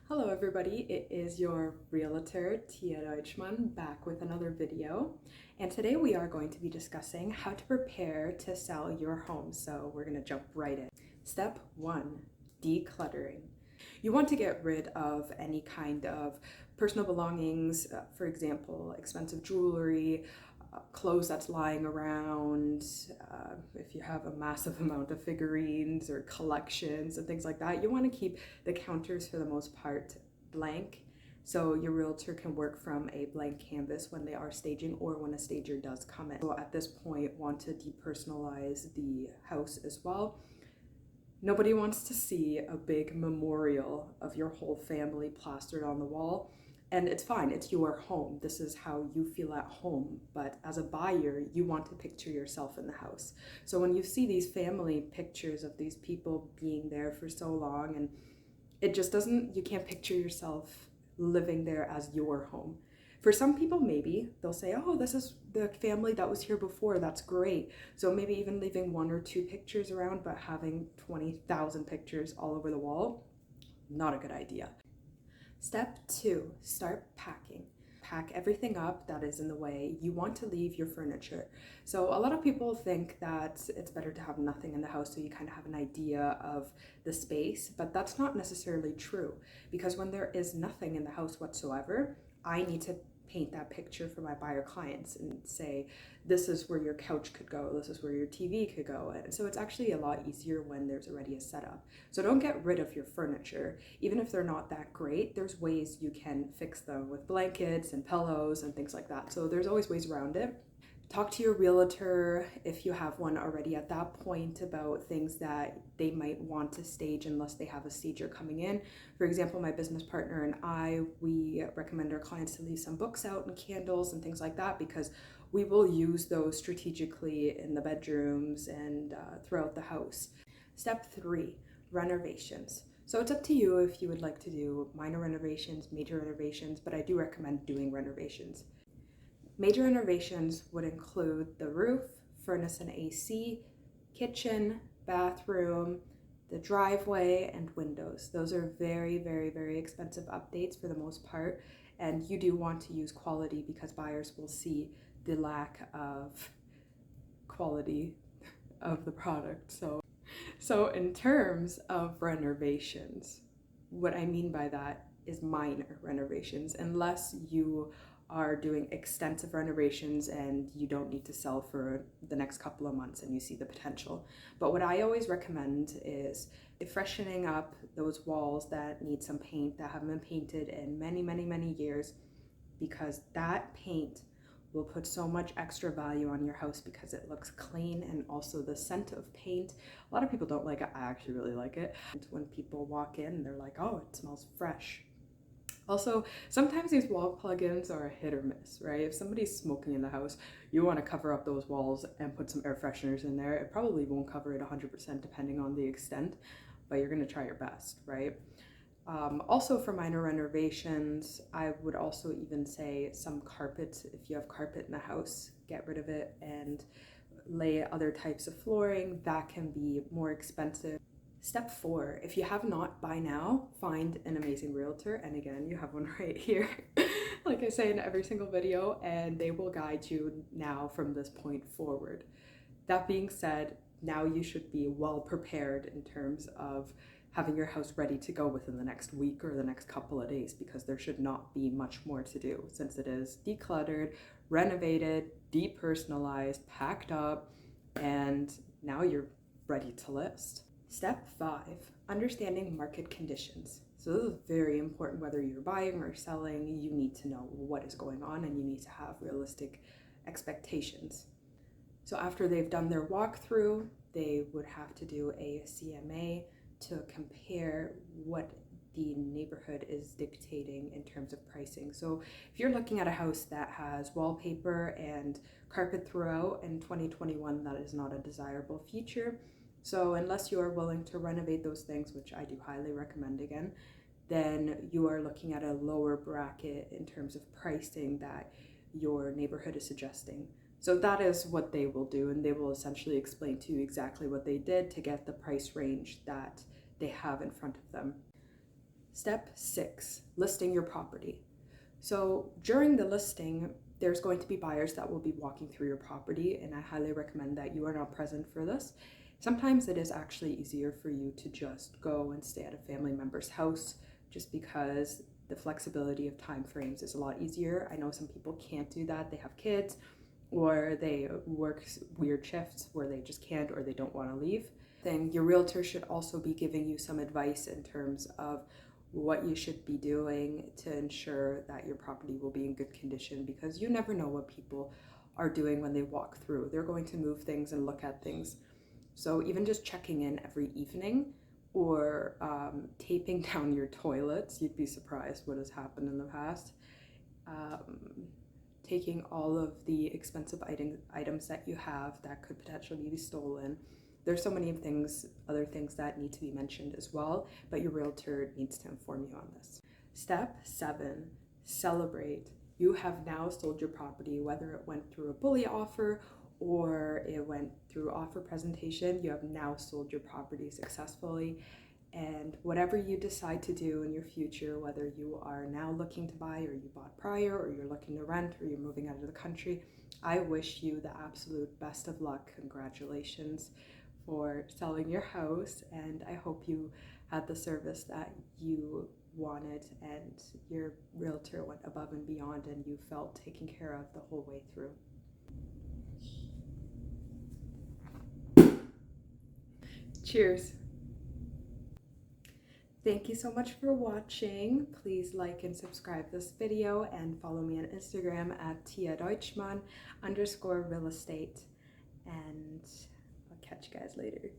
Hello everybody, it is your Realtor, Tia Deutschmann, back with another video. And today we are going to be discussing how to prepare to sell your home. So we're gonna jump right in. Step 1, decluttering. You want to get rid of any kind of personal belongings, for example, expensive jewelry, clothes that's lying around, if you have a massive amount of figurines or collections and things like that. You want to keep the counters for the most part blank, so your realtor can work from a blank canvas when they are staging or when a stager does come in. So at this point, want to depersonalize the house as well. Nobody wants to see a big memorial of your whole family plastered on the wall. And it's fine, it's your home. This is how you feel at home. But as a buyer, you want to picture yourself in the house. So when you see these family pictures of these people being there for so long, and it just doesn't, you can't picture yourself living there as your home. For some people, maybe they'll say, oh, this is the family that was here before. That's great. So maybe even leaving 1 or 2 pictures around, but having 20,000 pictures all over the wall, not a good idea. Step 2, start packing. Pack everything up that is in the way. You want to leave your furniture. So a lot of people think that it's better to have nothing in the house so you kind of have an idea of the space, but that's not necessarily true, because when there is nothing in the house whatsoever, I need to paint that picture for my buyer clients and say, this is where your couch could go, this is where your TV could go. And so it's actually a lot easier when there's already a setup. So don't get rid of your furniture. Even if they're not that great, there's ways you can fix them with blankets and pillows and things like that. So there's always ways around it. Talk to your realtor, if you have one already at that point, about things that they might want to stage unless they have a stager coming in. For example, my business partner and we recommend our clients to leave some books out and candles and things like that, because we will use those strategically in the bedrooms and throughout the house. Step 3, renovations. So it's up to you if you would like to do minor renovations, major renovations, but I do recommend doing renovations. Major renovations would include the roof, furnace and AC, kitchen, bathroom, the driveway, and windows. Those are very, very, very expensive updates for the most part, and you do want to use quality because buyers will see the lack of quality of the product. So in terms of renovations, what I mean by that is minor renovations, unless you are doing extensive renovations and you don't need to sell for the next couple of months and you see the potential. But what I always recommend is freshening up those walls that need some paint, that haven't been painted in many, many, many years, because that paint will put so much extra value on your house because it looks clean, and also the scent of paint. A lot of people don't like it. I actually really like it. When people walk in, they're like, oh, it smells fresh. Also, sometimes these wall plugins are a hit or miss, right? If somebody's smoking in the house, you want to cover up those walls and put some air fresheners in there. It probably won't cover it 100% depending on the extent, but you're going to try your best, right? Also for minor renovations, I would also even say some carpet. If you have carpet in the house, get rid of it and lay other types of flooring. That can be more expensive. Step 4, if you have not by now, find an amazing realtor. And again, you have one right here, like I say in every single video, and they will guide you now from this point forward. That being said, now you should be well prepared in terms of having your house ready to go within the next week or the next couple of days, because there should not be much more to do since it is decluttered, renovated, depersonalized, packed up, and now you're ready to list. Step 5, understanding market conditions. So this is very important. Whether you're buying or selling, you need to know what is going on and you need to have realistic expectations. So after they've done their walkthrough, they would have to do a CMA to compare what the neighborhood is dictating in terms of pricing. So if you're looking at a house that has wallpaper and carpet throughout in 2021, that is not a desirable feature. So unless you are willing to renovate those things, which I do highly recommend again, then you are looking at a lower bracket in terms of pricing that your neighborhood is suggesting. So that is what they will do, and they will essentially explain to you exactly what they did to get the price range that they have in front of them. Step 6, listing your property. So during the listing, there's going to be buyers that will be walking through your property, and I highly recommend that you are not present for this. Sometimes it is actually easier for you to just go and stay at a family member's house, just because the flexibility of time frames is a lot easier. I know some people can't do that. They have kids, or they work weird shifts where they just can't, or they don't want to leave. Then your realtor should also be giving you some advice in terms of what you should be doing to ensure that your property will be in good condition, because you never know what people are doing when they walk through. They're going to move things and look at things. So even just checking in every evening, or taping down your toilets, you'd be surprised what has happened in the past. Taking all of the expensive items that you have that could potentially be stolen. There's so many things, other things that need to be mentioned as well, but your realtor needs to inform you on this. Step 7, celebrate. You have now sold your property, whether it went through a bully offer or it went through offer presentation. You have now sold your property successfully. And whatever you decide to do in your future, whether you are now looking to buy, or you bought prior, or you're looking to rent, or you're moving out of the country, I wish you the absolute best of luck. Congratulations for selling your house, and I hope you had the service that you wanted and your realtor went above and beyond and you felt taken care of the whole way through. Cheers. Thank you so much for watching. Please like and subscribe this video and follow me on Instagram at @Deutschmann_real estate. And I'll catch you guys later.